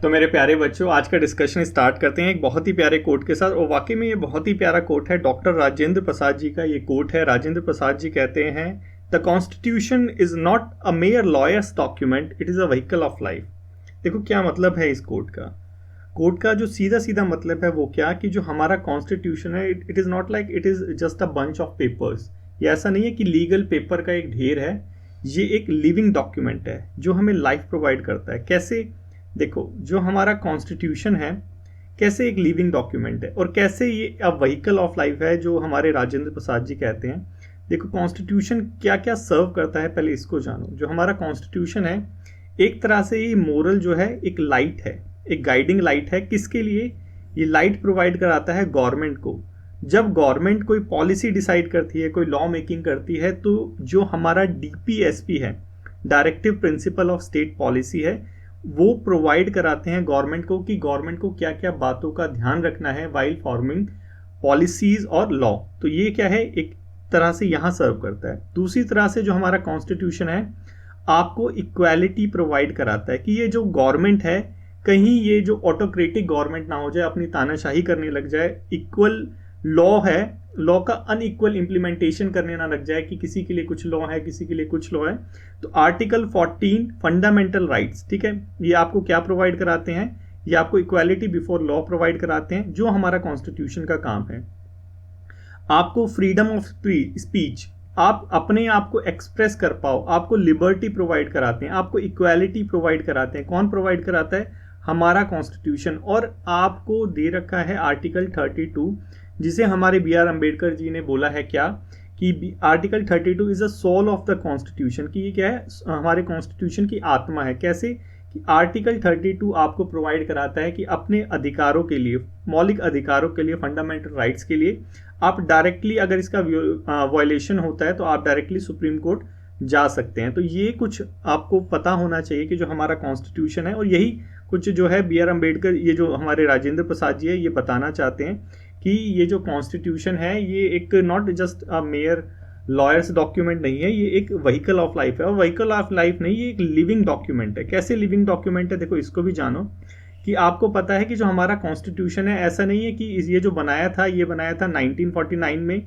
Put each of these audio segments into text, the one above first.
तो मेरे प्यारे बच्चों, आज का डिस्कशन स्टार्ट करते हैं एक बहुत ही प्यारे कोट के साथ। और वाकई में ये बहुत ही प्यारा कोट है, डॉक्टर राजेंद्र प्रसाद जी का ये कोट है। राजेंद्र प्रसाद जी कहते हैं, the constitution is not a mayor lawyers document, it is a vehicle of life. देखो क्या मतलब है इस कोट का जो सीधा सीधा मतलब है वो क्या, कि जो हमारा कॉन्स्टिट्यूशन है, it is not like it is just a bunch of papers. ये ऐसा नहीं है कि लीगल पेपर का एक ढेर है। ये एक लिविंग डॉक्यूमेंट है जो हमें लाइफ प्रोवाइड करता है। कैसे? देखो, जो हमारा कॉन्स्टिट्यूशन है कैसे एक लिविंग डॉक्यूमेंट है और कैसे ये अ व्हीकल ऑफ लाइफ है, जो हमारे राजेंद्र प्रसाद जी कहते हैं। देखो, कॉन्स्टिट्यूशन क्या क्या सर्व करता है, पहले इसको जानो। जो हमारा कॉन्स्टिट्यूशन है, एक तरह से ये मोरल जो है एक लाइट है, एक गाइडिंग लाइट है। किसके लिए? ये लाइट प्रोवाइड कराता है गवर्नमेंट को। जब गवर्नमेंट कोई पॉलिसी डिसाइड करती है, कोई लॉ मेकिंग करती है, तो जो हमारा डीपीएसपी है, directive principle of state policy है, वो प्रोवाइड कराते हैं गवर्नमेंट को कि गवर्नमेंट को क्या क्या बातों का ध्यान रखना है वाइल फॉर्मिंग पॉलिसीज और लॉ। तो ये क्या है, एक तरह से यहाँ सर्व करता है। दूसरी तरह से जो हमारा कॉन्स्टिट्यूशन है आपको इक्वालिटी प्रोवाइड कराता है कि ये जो गवर्नमेंट है, कहीं ये जो ऑटोक्रेटिक गवर्नमेंट ना हो जाए, अपनी तानाशाही करने लग जाए। इक्वल लॉ है, लॉ का अनइक्वल इम्प्लीमेंटेशन करने ना लग जाए कि किसी के लिए कुछ लॉ है, किसी के लिए कुछ लॉ है। तो आर्टिकल 14 फंडामेंटल राइट्स, ठीक है, ये आपको क्या प्रोवाइड कराते हैं? ये आपको इक्वालिटी बिफोर लॉ प्रोवाइड कराते हैं, जो हमारा कॉन्स्टिट्यूशन का काम है। आपको फ्रीडम ऑफ स्पीच, आप अपने आप को एक्सप्रेस कर पाओ, आपको लिबर्टी प्रोवाइड कराते हैं, आपको इक्वालिटी प्रोवाइड कराते हैं। कौन प्रोवाइड कराता है? हमारा कॉन्स्टिट्यूशन। और आपको दे रखा है आर्टिकल 32, जिसे हमारे B.R. अम्बेडकर जी ने बोला है क्या, कि article 32 is a soul of the constitution, कि ये क्या है, हमारे कॉन्स्टिट्यूशन की आत्मा है। कैसे? कि आर्टिकल 32 आपको प्रोवाइड कराता है कि अपने अधिकारों के लिए, मौलिक अधिकारों के लिए, फंडामेंटल राइट्स के लिए आप डायरेक्टली, अगर इसका वायलेशन होता है तो आप डायरेक्टली सुप्रीम कोर्ट जा सकते हैं। तो ये कुछ आपको पता होना चाहिए कि जो हमारा कॉन्स्टिट्यूशन है, और यही कुछ जो है B.R. अम्बेडकर, ये जो हमारे राजेंद्र प्रसाद जी है, ये बताना चाहते हैं कि ये जो कॉन्स्टिट्यूशन है ये एक not just a mayor lawyers document नहीं है, ये एक व्हीकल ऑफ लाइफ है। और व्हीकल ऑफ लाइफ नहीं, ये एक लिविंग डॉक्यूमेंट है। कैसे लिविंग डॉक्यूमेंट है? देखो, इसको भी जानो कि आपको पता है कि जो हमारा कॉन्स्टिट्यूशन है, ऐसा नहीं है कि ये जो बनाया था, ये बनाया था 1949 में,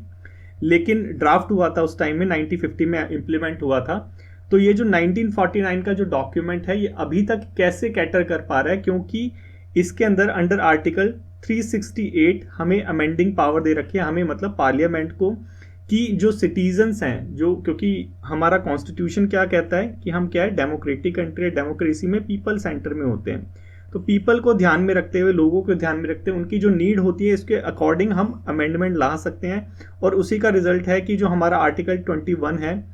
लेकिन ड्राफ्ट हुआ था उस टाइम में, 1950 में इम्प्लीमेंट हुआ था। तो ये जो 1949 का जो डॉक्यूमेंट है, ये अभी तक कैसे कैटर कर पा रहा है? क्योंकि इसके अंदर अंडर आर्टिकल 368 हमें अमेंडिंग पावर दे रखी है, हमें मतलब पार्लियामेंट को, कि जो सिटीजन्स हैं, जो, क्योंकि हमारा कॉन्स्टिट्यूशन क्या कहता है कि हम क्या है, डेमोक्रेटिक कंट्री है, डेमोक्रेसी में पीपल सेंटर में होते हैं। तो पीपल को ध्यान में रखते हुए, लोगों को ध्यान में रखते हुए, उनकी जो नीड होती है, इसके अकॉर्डिंग हम अमेंडमेंट ला सकते हैं। और उसी का रिजल्ट है कि जो हमारा आर्टिकल 21 है,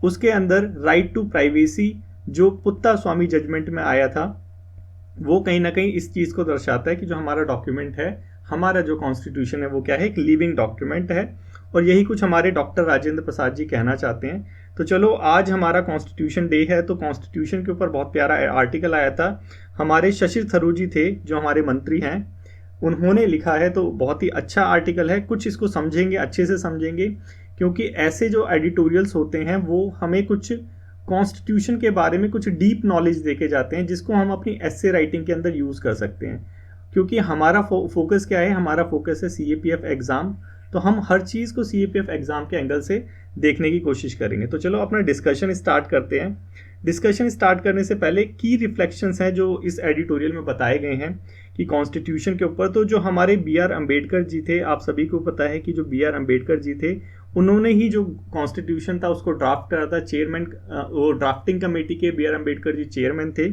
उसके अंदर राइट टू प्राइवेसी, जो पुत्ता स्वामी जजमेंट में आया था, वो कहीं ना कहीं इस चीज़ को दर्शाता है कि जो हमारा डॉक्यूमेंट है, हमारा जो कॉन्स्टिट्यूशन है, वो क्या है, एक लिविंग डॉक्यूमेंट है। और यही कुछ हमारे डॉक्टर राजेंद्र प्रसाद जी कहना चाहते हैं। तो चलो, आज हमारा कॉन्स्टिट्यूशन डे है, तो कॉन्स्टिट्यूशन के ऊपर बहुत प्यारा आर्टिकल आया था। हमारे शशि थरूर जी थे, जो हमारे मंत्री हैं, उन्होंने लिखा है। तो बहुत ही अच्छा आर्टिकल है, कुछ इसको समझेंगे, अच्छे से समझेंगे, क्योंकि ऐसे जो एडिटोरियल्स होते हैं वो हमें कुछ कॉन्स्टिट्यूशन के बारे में कुछ डीप नॉलेज देके जाते हैं, जिसको हम अपनी एस्से राइटिंग के अंदर यूज़ कर सकते हैं। क्योंकि हमारा फोकस क्या है? हमारा फोकस है CAPF एग्ज़ाम। तो हम हर चीज़ को CAPF एग्ज़ाम के एंगल से देखने की कोशिश करेंगे। तो चलो अपना डिस्कशन स्टार्ट करते हैं। डिस्कशन स्टार्ट करने से पहले की रिफ्लेक्शंस हैं जो इस एडिटोरियल में बताए गए हैं कि कॉन्स्टिट्यूशन के ऊपर। तो जो हमारे B.R. अम्बेडकर जी थे, आप सभी को पता है कि जो B.R. अम्बेडकर जी थे, उन्होंने ही जो कॉन्स्टिट्यूशन था उसको ड्राफ्ट करा था। चेयरमैन, वो ड्राफ्टिंग कमेटी के B.R. अम्बेडकर जी चेयरमैन थे।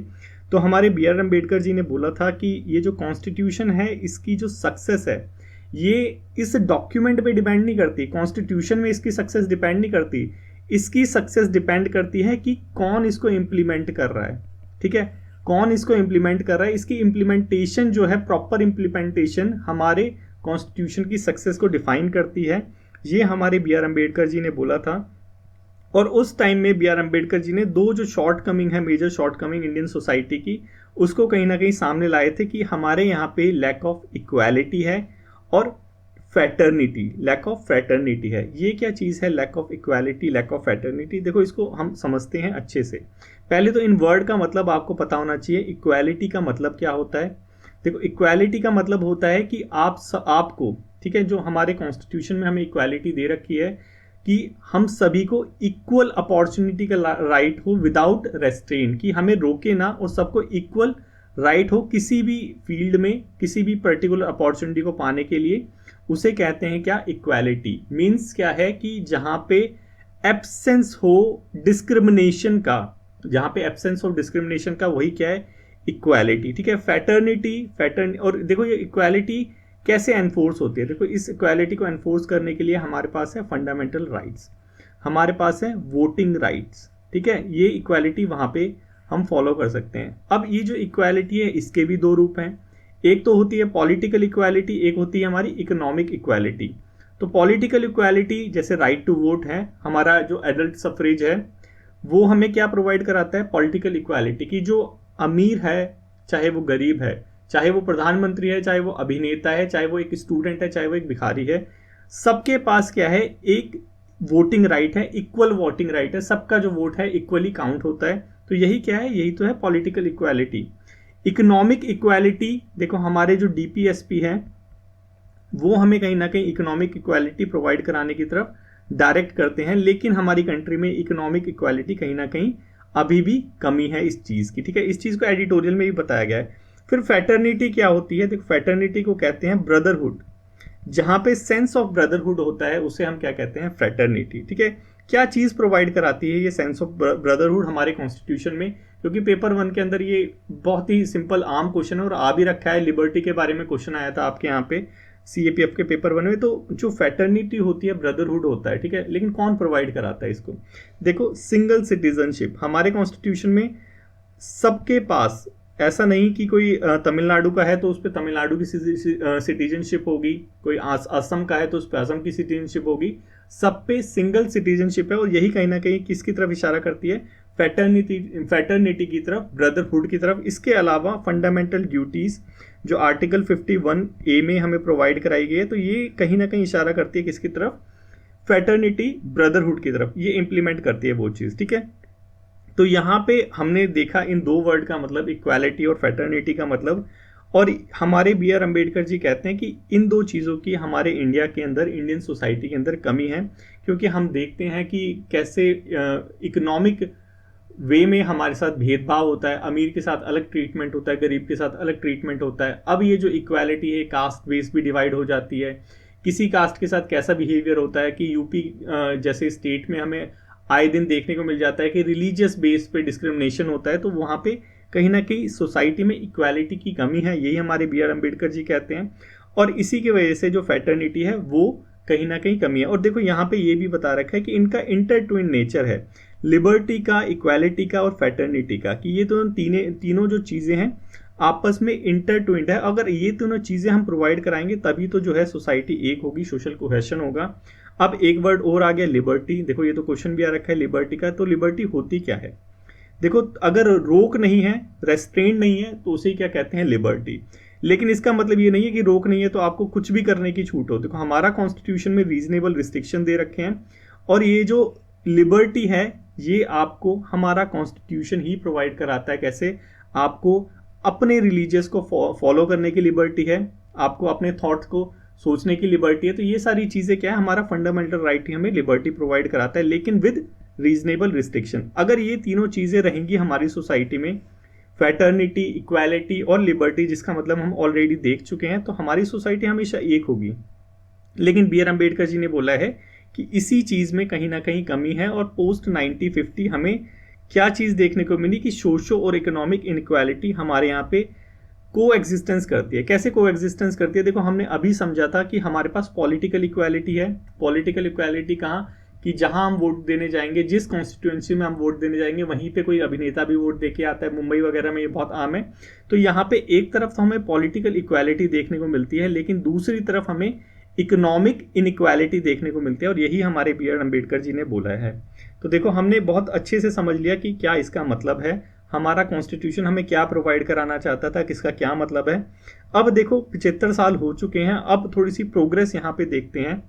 तो हमारे B.R. अम्बेडकर जी ने बोला था कि ये जो कॉन्स्टिट्यूशन है, इसकी जो सक्सेस है, ये इस डॉक्यूमेंट पे डिपेंड नहीं करती, कॉन्स्टिट्यूशन में इसकी सक्सेस डिपेंड नहीं करती। इसकी सक्सेस डिपेंड करती है कि कौन इसको इम्प्लीमेंट कर रहा है। ठीक है, कौन इसको इम्प्लीमेंट कर रहा है, इसकी इम्प्लीमेंटेशन जो है, प्रॉपर इम्प्लीमेंटेशन हमारे कॉन्स्टिट्यूशन की सक्सेस को डिफाइन करती है। ये हमारे B.R. अम्बेडकर जी ने बोला था। और उस टाइम में B.R. अम्बेडकर जी ने दो जो शॉर्ट कमिंग है, major shortcoming Indian society की, उसको कहीं ना कहीं सामने लाए थे कि हमारे यहाँ पे लैक ऑफ इक्वालिटी है और फ्रैटर्निटी, लैक ऑफ फ्रैटर्निटी है। ये क्या चीज़ है, lack of equality, lack of fraternity? देखो, इसको हम समझते हैं अच्छे से। पहले तो इन वर्ड का मतलब आपको पता होना चाहिए। इक्वालिटी का मतलब क्या होता है? देखो, इक्वालिटी का मतलब होता है कि आपको, ठीक है, जो हमारे कॉन्स्टिट्यूशन में हमें इक्वालिटी दे रखी है कि हम सभी को इक्वल अपॉर्चुनिटी का राइट हो विदाउट रेस्ट्रेन, कि हमें रोके ना और सबको इक्वल राइट हो किसी भी फील्ड में किसी भी पर्टिकुलर अपॉर्चुनिटी को पाने के लिए। उसे कहते हैं क्या? इक्वालिटी। मीन्स क्या है कि जहां पे एब्सेंस हो डिस्क्रिमिनेशन का, जहां पे एब्सेंस ऑफ डिस्क्रिमिनेशन का, वही क्या है? इक्वालिटी। ठीक है। फैटर्निटी और देखो ये इक्वालिटी कैसे एनफोर्स होती है? देखो, इस इक्वालिटी को एनफोर्स करने के लिए हमारे पास है फंडामेंटल राइट्स, हमारे पास है वोटिंग राइट्स। ठीक है, ये इक्वालिटी वहां पे हम फॉलो कर सकते हैं। अब ये जो इक्वालिटी है इसके भी दो रूप हैं। एक तो होती है पॉलिटिकल इक्वालिटी, एक होती है हमारी इकोनॉमिक इक्वालिटी। तो पॉलिटिकल इक्वालिटी जैसे राइट टू वोट है, हमारा जो एडल्ट सफरेज है, वो हमें क्या प्रोवाइड कराता है? पॉलिटिकल इक्वालिटी की जो अमीर है चाहे वो गरीब है, चाहे वो प्रधानमंत्री है, चाहे वो अभिनेता है, चाहे वो एक स्टूडेंट है, चाहे वो एक भिखारी है, सबके पास क्या है? एक वोटिंग राइट है, इक्वल वोटिंग राइट है, सबका जो वोट है इक्वली काउंट होता है। तो यही क्या है? यही तो है पॉलिटिकल इक्वालिटी। इकोनॉमिक इक्वालिटी, देखो हमारे जो डीपीएसपी है वो हमें कहीं ना कहीं इकोनॉमिक इक्वालिटी प्रोवाइड कराने की तरफ डायरेक्ट करते हैं, लेकिन हमारी कंट्री में इकोनॉमिक इक्वालिटी कहीं ना कहीं अभी भी कमी है इस चीज़ की। ठीक है, इस चीज़ को एडिटोरियल में भी बताया गया है। फिर फैटर्निटी क्या होती है? देखो, फैटर्निटी को कहते हैं ब्रदरहुड। जहां पे सेंस ऑफ ब्रदरहुड होता है उसे हम क्या कहते हैं? फ्रेटर्निटी। ठीक है, क्या चीज प्रोवाइड कराती है ये सेंस ऑफ ब्रदरहुड हमारे कॉन्स्टिट्यूशन में? क्योंकि पेपर 1 के अंदर ये बहुत ही सिंपल आम क्वेश्चन है और आ भी रखा है। लिबर्टी के बारे में क्वेश्चन आया था आपके यहाँ पे सीएपीएफ के पेपर 1 में। तो जो फैटर्निटी होती है, ब्रदरहुड होता है। ठीक है, लेकिन कौन प्रोवाइड कराता है इसको? देखो, सिंगल सिटीजनशिप हमारे कॉन्स्टिट्यूशन में सबके पास, ऐसा नहीं कि कोई तमिलनाडु का है तो उस पर तमिलनाडु की सिटीजनशिप होगी, कोई असम का है तो उस पर असम की सिटीजनशिप होगी, सब पे सिंगल सिटीजनशिप है। और यही कहीं ना कहीं किसकी तरफ इशारा करती है? फैटर्निटी की तरफ, ब्रदरहुड की तरफ। इसके अलावा फंडामेंटल ड्यूटीज जो आर्टिकल 51A में हमें प्रोवाइड कराई गई है, तो ये कहीं ना कहीं इशारा करती है किसकी तरफ? फैटर्निटी, ब्रदरहुड की तरफ। ये इंप्लीमेंट करती है वो चीज़। ठीक है, तो यहाँ पे हमने देखा इन दो वर्ड का मतलब, इक्वालिटी और फैटर्निटी का मतलब। और हमारे बी आर अम्बेडकर जी कहते हैं कि इन दो चीज़ों की हमारे इंडिया के अंदर, इंडियन सोसाइटी के अंदर कमी है। क्योंकि हम देखते हैं कि कैसे इकोनॉमिक वे में हमारे साथ भेदभाव होता है, अमीर के साथ अलग ट्रीटमेंट होता है, गरीब के साथ अलग ट्रीटमेंट होता है। अब ये जो इक्वालिटी है, कास्ट बेस भी डिवाइड हो जाती है। किसी कास्ट के साथ कैसा बिहेवियर होता है कि यूपी जैसे स्टेट में हमें आए दिन देखने को मिल जाता है कि रिलीजियस बेस पे डिस्क्रिमिनेशन होता है। तो वहाँ पे कहीं ना कहीं सोसाइटी में इक्वालिटी की कमी है, यही हमारे बी आर अम्बेडकर जी कहते हैं। और इसी की वजह से जो फैटर्निटी है वो कहीं ना कहीं कमी है। और देखो, यहाँ पे ये भी बता रखा है कि इनका इंटरट्विन नेचर है, लिबर्टी का, इक्वालिटी का और फैटर्निटी का, कि ये तीनों जो चीज़ें हैं आपस में इंटरट्विन्ड है। अगर ये दोनों चीज़ें हम प्रोवाइड कराएंगे तभी तो जो है सोसाइटी एक होगी, सोशल कोहेशन होगा। अब एक वर्ड और आ गया, लिबर्टी। देखो, ये तो क्वेश्चन भी आ रखा है लिबर्टी का। तो लिबर्टी होती क्या है? देखो, अगर रोक नहीं है, रेस्ट्रेंट नहीं है, तो उसे क्या कहते हैं? लिबर्टी। लेकिन इसका मतलब ये नहीं है कि रोक नहीं है तो आपको कुछ भी करने की छूट हो। देखो, हमारा कॉन्स्टिट्यूशन में रीजनेबल रिस्ट्रिक्शन दे रखे हैं, और ये जो लिबर्टी है ये आपको हमारा कॉन्स्टिट्यूशन ही प्रोवाइड कराता है। कैसे? आपको अपने रिलीजियस को फॉलो करने की लिबर्टी है, आपको अपने थॉट्स को सोचने की लिबर्टी है। तो ये सारी चीज़ें क्या है? हमारा फंडामेंटल राइट ही हमें लिबर्टी प्रोवाइड कराता है, लेकिन विद रीजनेबल रिस्ट्रिक्शन। अगर ये तीनों चीज़ें रहेंगी हमारी सोसाइटी में, फैटर्निटी, इक्वालिटी और लिबर्टी, जिसका मतलब हम ऑलरेडी देख चुके हैं, तो हमारी सोसाइटी हमेशा एक होगी। लेकिन बी आर अम्बेडकर जी ने बोला है कि इसी चीज़ में कहीं ना कहीं कमी है। और पोस्ट 1950 हमें क्या चीज़ देखने को मिली कि सोशो और इकोनॉमिक इनइक्वालिटी हमारे यहाँ पे को एग्जिस्टेंस करती है। कैसे को एग्जिस्टेंस करती है? देखो, हमने अभी समझा था कि हमारे पास पॉलिटिकल इक्वालिटी है। पॉलिटिकल इक्वालिटी कहाँ? कि जहां हम वोट देने जाएंगे, जिस कॉन्स्टिट्यूएंसी में हम वोट देने जाएंगे, वहीं पे कोई अभिनेता भी वोट देके आता है। मुंबई वगैरह में ये बहुत आम है। तो यहाँ पे एक तरफ तो हमें पॉलिटिकल इक्वालिटी देखने को मिलती है, लेकिन दूसरी तरफ हमें इकोनॉमिक इनइक्वालिटी देखने को मिलती है। और यही हमारे बी आर अम्बेडकर जी ने बोला है। तो देखो, हमने बहुत अच्छे से समझ लिया कि क्या इसका मतलब है, हमारा कॉन्स्टिट्यूशन हमें क्या प्रोवाइड कराना चाहता था, किसका क्या मतलब है। अब देखो, 75 साल हो चुके हैं। अब थोड़ी सी प्रोग्रेस यहाँ पे देखते हैं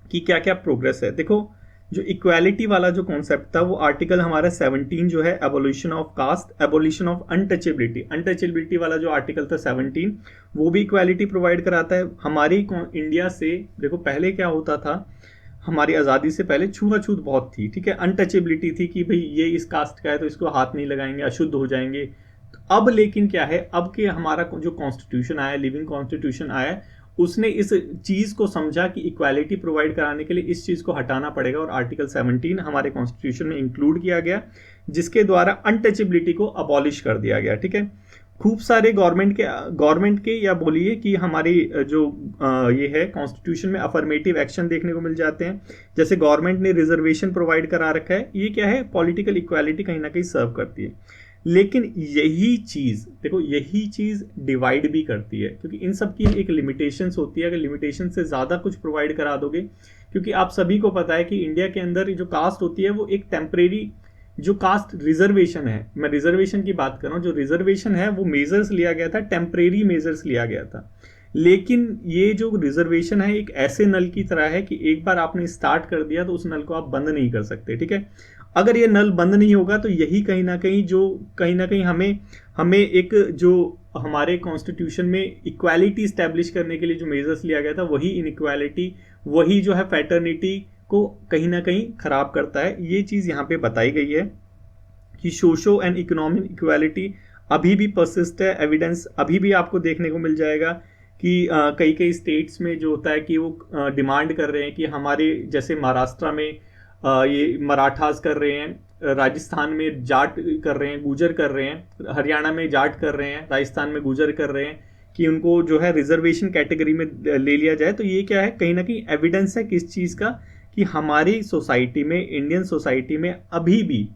कि क्या क्या प्रोग्रेस है। देखो, जो इक्वालिटी वाला जो कॉन्सेप्ट था वो आर्टिकल हमारा 17 जो है abolition of caste, abolition of untouchability, untouchability वाला जो आर्टिकल था 17 वो भी इक्वालिटी प्रोवाइड कराता है। हमारी इंडिया से देखो पहले क्या होता था, हमारी आज़ादी से पहले छुआछूत बहुत थी, ठीक है, अनटचेबिलिटी थी कि भाई ये इस कास्ट का है तो इसको हाथ नहीं लगाएंगे, अशुद्ध हो जाएंगे। तो अब लेकिन क्या है, अब के हमारा जो कॉन्स्टिट्यूशन आया, लिविंग कॉन्स्टिट्यूशन आया, उसने इस चीज़ को समझा कि इक्वालिटी प्रोवाइड कराने के लिए इस चीज़ को हटाना पड़ेगा और आर्टिकल 17 हमारे कॉन्स्टिट्यूशन में इंक्लूड किया गया, जिसके द्वारा अनटचेबिलिटी को अबॉलिश कर दिया गया, ठीक है। खूब सारे गवर्नमेंट के या बोलिए कि हमारी जो ये है कॉन्स्टिट्यूशन में अफर्मेटिव एक्शन देखने को मिल जाते हैं। जैसे गवर्नमेंट ने रिजर्वेशन प्रोवाइड करा रखा है, ये क्या है, पॉलिटिकल इक्वालिटी कहीं ना कहीं सर्व करती है। लेकिन यही चीज़ देखो, यही चीज़ डिवाइड भी करती है, क्योंकि इन सब की एक लिमिटेशंस होती है। अगर लिमिटेशन से ज़्यादा कुछ प्रोवाइड करा दोगे, क्योंकि आप सभी को पता है कि इंडिया के अंदर जो कास्ट होती है वो एक टेम्परेरी जो कास्ट रिजर्वेशन है, मैं रिजर्वेशन की बात कर रहा हूँ, जो रिजर्वेशन है वो मेजर्स लिया गया था, टेम्परेरी मेजर्स लिया गया था। लेकिन ये जो रिजर्वेशन है एक ऐसे नल की तरह है कि एक बार आपने स्टार्ट कर दिया तो उस नल को आप बंद नहीं कर सकते, ठीक है। अगर ये नल बंद नहीं होगा तो यही कहीं ना कहीं हमें एक जो हमारे कॉन्स्टिट्यूशन में इक्वालिटी स्टैब्लिश करने के लिए जो मेजर्स लिया गया था वही इनइक्वालिटी, वही जो है फैटर्निटी को कहीं ना कहीं खराब करता है। ये चीज़ यहाँ पे बताई गई है कि सोशो एंड इकोनॉमिक इक्वालिटी अभी भी परसिस्ट है। एविडेंस अभी भी आपको देखने को मिल जाएगा कि कई स्टेट्स में जो होता है कि वो डिमांड कर रहे हैं कि हमारे, जैसे महाराष्ट्र में ये मराठास कर रहे हैं, राजस्थान में जाट कर रहे हैं, गुजर कर रहे हैं, हरियाणा में जाट कर रहे हैं, राजस्थान में गुजर कर रहे हैं, कि उनको जो है रिजर्वेशन कैटेगरी में ले लिया जाए। तो ये क्या है, कहीं ना कहीं एविडेंस है किस चीज़ का, कि हमारी सोसाइटी में, इंडियन सोसाइटी में अभी भी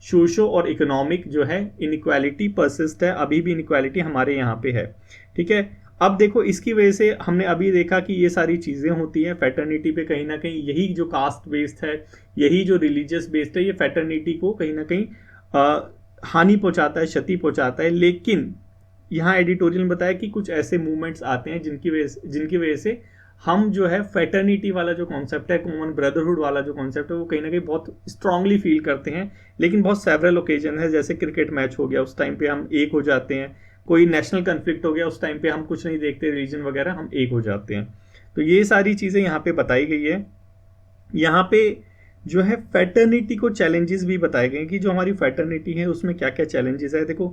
सोशो और इकोनॉमिक जो है इनइक्वालिटी परसिस्ट है, अभी भी इनइक्वालिटी हमारे यहाँ पे है, ठीक है। अब देखो इसकी वजह से हमने अभी देखा कि ये सारी चीज़ें होती हैं फैटर्निटी पे, कहीं ना कहीं यही जो कास्ट बेस्ड है, यही जो रिलीजियस बेस्ड है, ये फैटर्निटी को कहीं ना कहीं हानि पहुंचाता है, क्षति पहुंचाता है। लेकिन यहाँ एडिटोरियल में बताया कि कुछ ऐसे मूवमेंट्स आते हैं जिनकी वजह से हम जो है फैटर्निटी वाला जो कॉन्सेप्ट है, कॉमन ब्रदरहुड वाला जो कॉन्सेप्ट है, वो कहीं ना कहीं बहुत स्ट्रांगली फील करते हैं। लेकिन बहुत सेवरल ओकेजन है, जैसे क्रिकेट मैच हो गया उस टाइम पे हम एक हो जाते हैं, कोई नेशनल कन्फ्लिक्ट हो गया उस टाइम पे हम कुछ नहीं देखते रिलीजन वगैरह, हम एक हो जाते हैं। तो ये सारी चीज़ें यहाँ पे बताई गई है। यहाँ पे जो है फैटर्निटी को चैलेंजेस भी बताए गए कि जो हमारी फैटर्निटी है उसमें क्या क्या चैलेंजेस है। देखो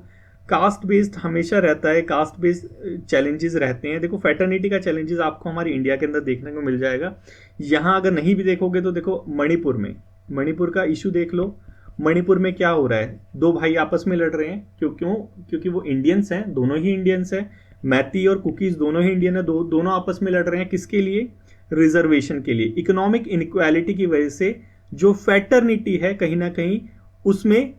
कास्ट बेस्ड हमेशा रहता है, कास्ट बेस्ड चैलेंजेस रहते हैं। देखो फैटर्निटी का चैलेंजेस आपको हमारी इंडिया के अंदर देखने को मिल जाएगा। यहाँ अगर नहीं भी देखोगे तो देखो मणिपुर का इशू देख लो। मणिपुर में क्या हो रहा है, दो भाई आपस में लड़ रहे हैं, क्योंकि वो इंडियंस हैं, दोनों ही इंडियंस हैं, मैती और कुकीज दोनों ही इंडियन है, दोनों आपस में लड़ रहे हैं, किसके लिए, रिजर्वेशन के लिए। इकोनॉमिक इनइक्वालिटी की वजह से जो फैटर्निटी है कहीं ना कहीं उसमें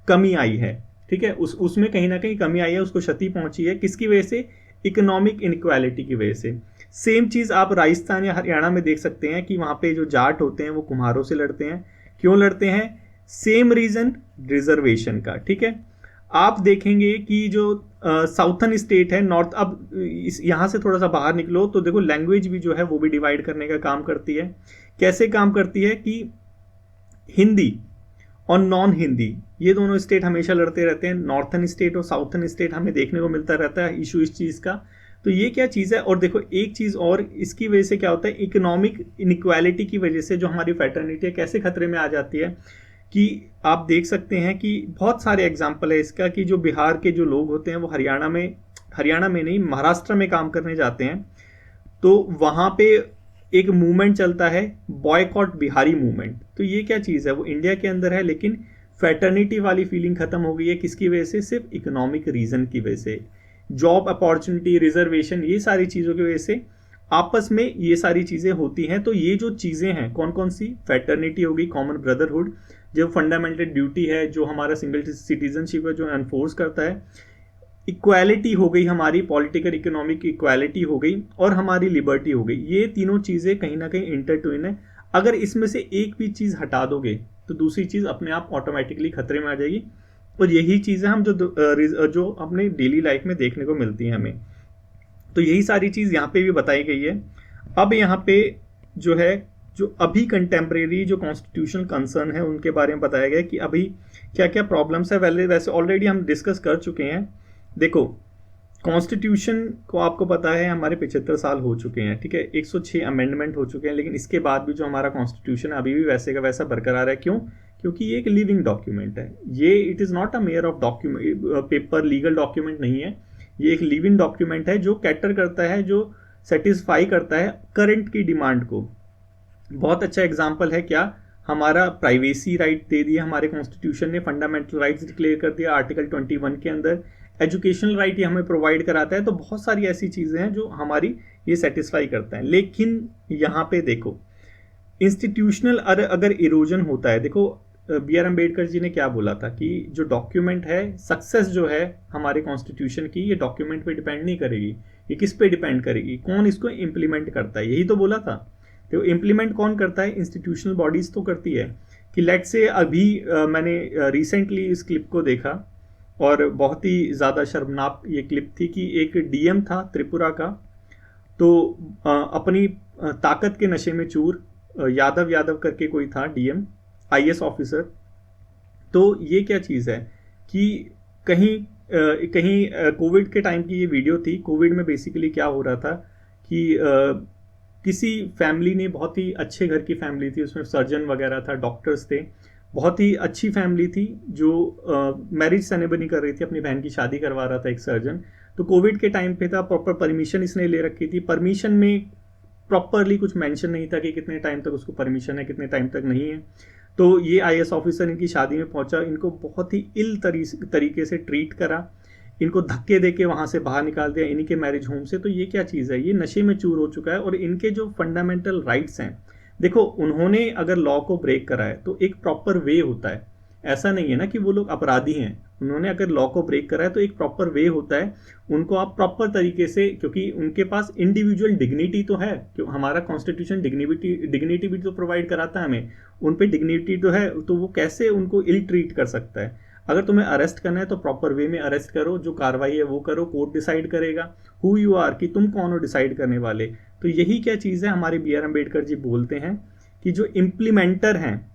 कमी आई है, ठीक है, उसमें कहीं ना कहीं कमी आई है, उसको क्षति पहुंची है, किसकी वजह से, इकोनॉमिक इनइक्वालिटी की वजह से। सेम चीज़ आप राजस्थान या हरियाणा में देख सकते हैं कि वहाँ पे जो जाट होते हैं वो कुम्हारों से लड़ते हैं। क्यों लड़ते हैं, सेम रीजन, रिजर्वेशन का, ठीक है। आप देखेंगे कि जो साउथर्न स्टेट है, नॉर्थ, अब यहाँ से थोड़ा सा बाहर निकलो तो देखो लैंग्वेज भी जो है वो भी डिवाइड करने का काम करती है। कैसे काम करती है कि हिंदी और नॉन हिंदी ये दोनों स्टेट हमेशा लड़ते रहते हैं, नॉर्थर्न स्टेट और साउथर्न स्टेट हमें देखने को मिलता रहता है इशू इस चीज़ का। तो ये क्या चीज़ है। और देखो एक चीज़ और, इसकी वजह से क्या होता है, इकोनॉमिक इनइक्वालिटी की वजह से जो हमारी फैटर्निटी है कैसे खतरे में आ जाती है, कि आप देख सकते हैं कि बहुत सारे एग्जाम्पल है इसका, कि जो बिहार के जो लोग होते हैं वो हरियाणा में नहीं, महाराष्ट्र में काम करने जाते हैं, तो वहाँ पे एक मूवमेंट चलता है, बॉयकॉट बिहारी मूवमेंट। तो ये क्या चीज़ है, वो इंडिया के अंदर है, लेकिन फैटर्निटी वाली फीलिंग खत्म हो गई है, किसकी वजह से, सिर्फ इकोनॉमिक रीजन की वजह से। जॉब अपॉर्चुनिटी, रिजर्वेशन, ये सारी चीज़ों की वजह से आपस में ये सारी चीज़ें होती हैं। तो ये जो चीज़ें हैं कौन कौन सी, फैटर्निटी हो गई, कॉमन ब्रदरहुड जो फंडामेंटल ड्यूटी है, जो हमारा सिंगल सिटीजनशिप है जो एनफोर्स करता है, इक्वालिटी हो गई हमारी, पॉलिटिकल इकोनॉमिक इक्वालिटी हो गई, और हमारी लिबर्टी हो गई। ये तीनों चीज़ें कहीं ना कहीं इंटरट्विन है। अगर इसमें से एक भी चीज़ हटा दोगे तो दूसरी चीज़ अपने आप ऑटोमेटिकली खतरे में आ जाएगी। और यही चीज़ें हम जो अपने डेली लाइफ में देखने को मिलती हैं हमें। तो यही सारी चीज़ यहाँ पे भी बताई गई है। अब यहाँ पे जो है जो अभी कंटेम्प्रेरी जो कॉन्स्टिट्यूशनल कंसर्न है उनके बारे में बताया गया कि अभी क्या क्या प्रॉब्लम्स है। वैसे ऑलरेडी हम डिस्कस कर चुके हैं। देखो, कॉन्स्टिट्यूशन को आपको पता है हमारे 75 साल हो चुके हैं, ठीक है, 106 अमेंडमेंट हो चुके हैं, लेकिन इसके बाद भी जो हमारा कॉन्स्टिट्यूशन है अभी भी वैसे का वैसा बरकरार है। क्यों? क्योंकि ये एक लिविंग डॉक्यूमेंट है। ये it is not a mayor of document, paper legal document नहीं है। ये एक लिविंग डॉक्यूमेंट है जो कैटर करता है, जो सेटिस्फाई करता है करंट की डिमांड को। बहुत अच्छा एग्जाम्पल है क्या, हमारा प्राइवेसी राइट दे दिया हमारे कॉन्स्टिट्यूशन ने, फंडामेंटल राइट्स डिक्लेयर कर दिया आर्टिकल 21 के अंदर, एजुकेशनल राइट ये हमें प्रोवाइड कराता है। तो बहुत सारी ऐसी चीज़ें हैं जो हमारी ये सेटिस्फाई करता है। लेकिन यहाँ पे देखो, इंस्टीट्यूशनल अगर इरोजन होता है, देखो बी आर अम्बेडकर जी ने क्या बोला था कि जो डॉक्यूमेंट है, सक्सेस जो है हमारे कॉन्स्टिट्यूशन की, ये डॉक्यूमेंट पे डिपेंड नहीं करेगी। ये किस पे डिपेंड करेगी? कौन इसको इम्प्लीमेंट करता है, यही तो बोला था। तो इम्प्लीमेंट कौन करता है? इंस्टीट्यूशनल बॉडीज तो करती है। कि लेट से अभी मैंने रिसेंटली इस क्लिप को देखा और बहुत ही ज़्यादा शर्मनाक ये क्लिप थी कि एक डीएम था त्रिपुरा का, तो अपनी ताकत के नशे में चूर, यादव करके कोई था डीएम, आईएएस ऑफिसर। तो ये क्या चीज़ है कि कहीं कोविड के टाइम की ये वीडियो थी। कोविड में बेसिकली क्या हो रहा था कि किसी फैमिली ने, बहुत ही अच्छे घर की फैमिली थी, उसमें सर्जन वगैरह था, डॉक्टर्स थे, बहुत ही अच्छी फैमिली थी, जो मैरिज सेरेमनी कर रही थी, अपनी बहन की शादी करवा रहा था एक सर्जन। तो कोविड के टाइम पे था, प्रॉपर परमिशन इसने ले रखी थी। परमिशन में प्रॉपरली कुछ मेंशन नहीं था कि कितने टाइम तक उसको परमिशन है, कितने टाइम तक नहीं है। तो ये आईएएस ऑफिसर इनकी शादी में पहुंचा, इनको बहुत ही इल तरीके से ट्रीट करा, इनको धक्के दे के वहाँ से बाहर निकाल दिया, इन्हीं के मैरिज होम से। तो ये क्या चीज़ है? ये नशे में चूर हो चुका है। और इनके जो फंडामेंटल राइट्स हैं, देखो उन्होंने अगर लॉ को ब्रेक करा है तो एक प्रॉपर वे होता है। ऐसा नहीं है ना कि वो लोग अपराधी हैं। उन्होंने अगर लॉ को ब्रेक करा है तो एक प्रॉपर वे होता है, उनको आप प्रॉपर तरीके से, क्योंकि उनके पास इंडिविजुअल डिग्निटी तो है, क्यों हमारा कॉन्स्टिट्यूशन डिग्निटी भी तो प्रोवाइड कराता है हमें, उन पर डिग्निटी तो है। तो वो कैसे उनको इल ट्रीट कर सकता है? अगर तुम्हें अरेस्ट करना है तो प्रॉपर वे में अरेस्ट करो, जो कार्रवाई है वो करो, कोर्ट डिसाइड करेगा हु यू आर, कि तुम कौन हो डिसाइड करने वाले। तो यही क्या चीज़ है, हमारे बी आर अम्बेडकर जी बोलते हैं कि जो इम्प्लीमेंटर है,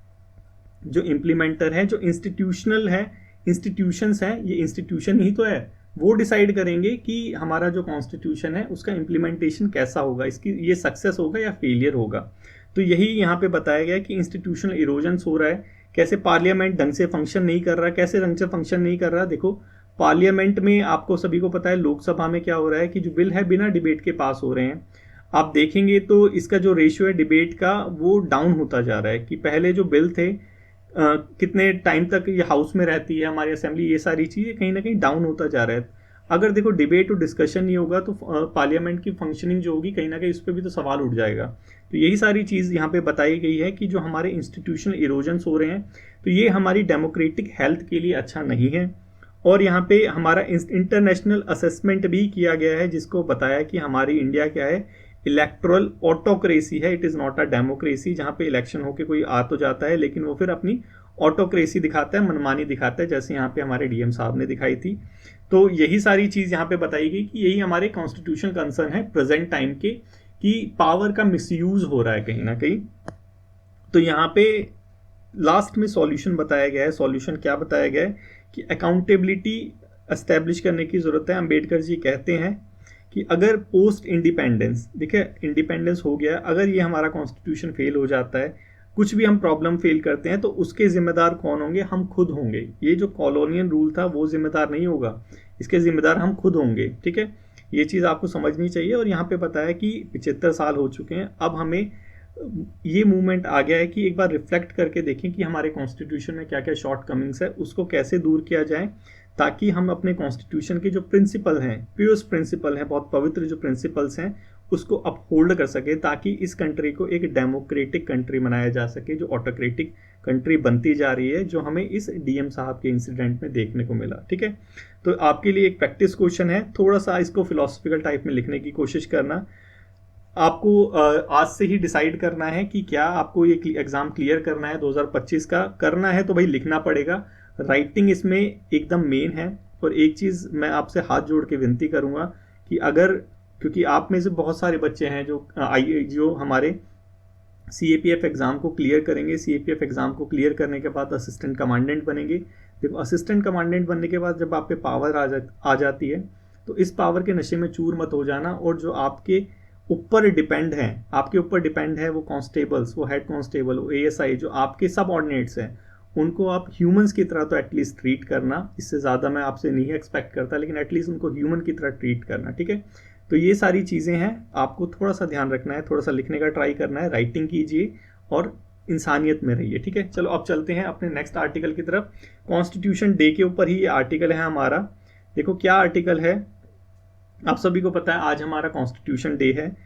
जो इंस्टीट्यूशनल है, इंस्टीट्यूशंस हैं, ये इंस्टीट्यूशन ही तो है, वो डिसाइड करेंगे कि हमारा जो कॉन्स्टिट्यूशन है उसका इम्प्लीमेंटेशन कैसा होगा, इसकी ये सक्सेस होगा या फेलियर होगा। तो यही यहाँ पे बताया गया कि इंस्टीट्यूशनल इरोजन्स हो रहा है, कैसे पार्लियामेंट ढंग से फंक्शन नहीं कर रहा, कैसे ढंग से फंक्शन नहीं कर रहा। देखो पार्लियामेंट में आपको सभी को पता है, लोकसभा में क्या हो रहा है कि जो बिल है बिना डिबेट के पास हो रहे हैं। आप देखेंगे तो इसका जो रेशियो है डिबेट का वो डाउन होता जा रहा है, कि पहले जो बिल थे कितने टाइम तक ये हाउस में रहती है हमारी असेंबली, ये सारी चीज़ें कहीं ना कहीं डाउन होता जा रहा है। अगर देखो डिबेट और डिस्कशन नहीं होगा तो पार्लियामेंट की फंक्शनिंग जो होगी कहीं ना कहीं उस पर भी तो सवाल उठ जाएगा। तो यही सारी चीज़ यहाँ पे बताई गई है कि जो हमारे इंस्टीट्यूशनल इरोजन्स हो रहे हैं, तो ये हमारी डेमोक्रेटिक हेल्थ के लिए अच्छा नहीं है। और यहाँ पे हमारा इंटरनेशनल असेसमेंट भी किया गया है, जिसको बताया कि हमारी इंडिया क्या है, इलेक्ट्रल ऑटोक्रेसी है, it is not a democracy, जहाँ पे इलेक्शन होके कोई आ तो जाता है लेकिन वो फिर अपनी ऑटोक्रेसी दिखाता है, मनमानी दिखाता है, जैसे यहाँ पे हमारे डीएम साहब ने दिखाई थी। तो यही सारी चीज़ यहाँ पे बताई गई कि यही हमारे कॉन्स्टिट्यूशन कंसर्न है प्रेजेंट टाइम के, कि पावर का मिसयूज हो रहा है कहीं ना कहीं। तो यहाँ पे लास्ट में सॉल्यूशन बताया गया है। सॉल्यूशन क्या बताया गया है कि अकाउंटेबिलिटी एस्टेब्लिश करने की ज़रूरत है। अम्बेडकर जी कहते हैं कि अगर पोस्ट इंडिपेंडेंस, देखिए इंडिपेंडेंस हो गया, अगर ये हमारा कॉन्स्टिट्यूशन फेल हो जाता है, कुछ भी हम प्रॉब्लम फेल करते हैं, तो उसके जिम्मेदार कौन होंगे? हम खुद होंगे। ये जो कॉलोनियल रूल था वो जिम्मेदार नहीं होगा, इसके जिम्मेदार हम खुद होंगे। ठीक है, ये चीज़ आपको समझनी चाहिए। और यहाँ पे बताया कि 75 साल हो चुके हैं, अब हमें ये मूवमेंट आ गया है कि एक बार रिफ्लेक्ट करके देखें कि हमारे कॉन्स्टिट्यूशन में क्या क्या शॉर्ट कमिंग्स है, उसको कैसे दूर किया जाए, ताकि हम अपने कॉन्स्टिट्यूशन के जो प्रिंसिपल हैं, प्योर प्रिंसिपल हैं, बहुत पवित्र जो प्रिंसिपल्स हैं, उसको अपहोल्ड कर सके, ताकि इस कंट्री को एक डेमोक्रेटिक कंट्री बनाया जा सके, जो ऑटोक्रेटिक कंट्री बनती जा रही है, जो हमें इस डीएम साहब के इंसिडेंट में देखने को मिला। ठीक है, तो आपके लिए एक प्रैक्टिस क्वेश्चन है, थोड़ा सा इसको फिलोसफिकल टाइप में लिखने की कोशिश करना। आपको आज से ही डिसाइड करना है कि क्या आपको ये एग्ज़ाम क्लियर करना है 2025 का। करना है तो भाई लिखना पड़ेगा, राइटिंग इसमें एकदम मेन है। और एक चीज़ मैं आपसे हाथ जोड़ के विनती करूँगा कि अगर, क्योंकि आप में से बहुत सारे बच्चे हैं जो हमारे CAPF एग्ज़ाम को क्लियर करेंगे। CAPF एग्ज़ाम को क्लियर करने के बाद असिस्टेंट कमांडेंट बनेंगे। देखो असिस्टेंट कमांडेंट बनने के बाद जब आप पे पावर आ जाती है, तो इस पावर के नशे में चूर मत हो जाना, और जो आपके ऊपर डिपेंड है वो कांस्टेबल्स, वो हेड कांस्टेबल, वो ASI जो आपके सब ऑर्डिनेट्स हैं, उनको आप ह्यूमंस की तरह तो एटलीस्ट ट्रीट करना। इससे ज़्यादा मैं आपसे नहीं एक्सपेक्ट करता, लेकिन एटलीस्ट उनको ह्यूमन की तरह ट्रीट करना, ठीक है। तो ये सारी चीज़ें हैं, आपको थोड़ा सा ध्यान रखना है, थोड़ा सा लिखने का ट्राई करना है, राइटिंग कीजिए और इंसानियत में रहिए, ठीक है। चलो अब चलते हैं अपने नेक्स्ट आर्टिकल की तरफ। कॉन्स्टिट्यूशन डे के ऊपर ही ये आर्टिकल है हमारा। देखो क्या आर्टिकल है, आप सभी को पता है आज हमारा कॉन्स्टिट्यूशन डे है।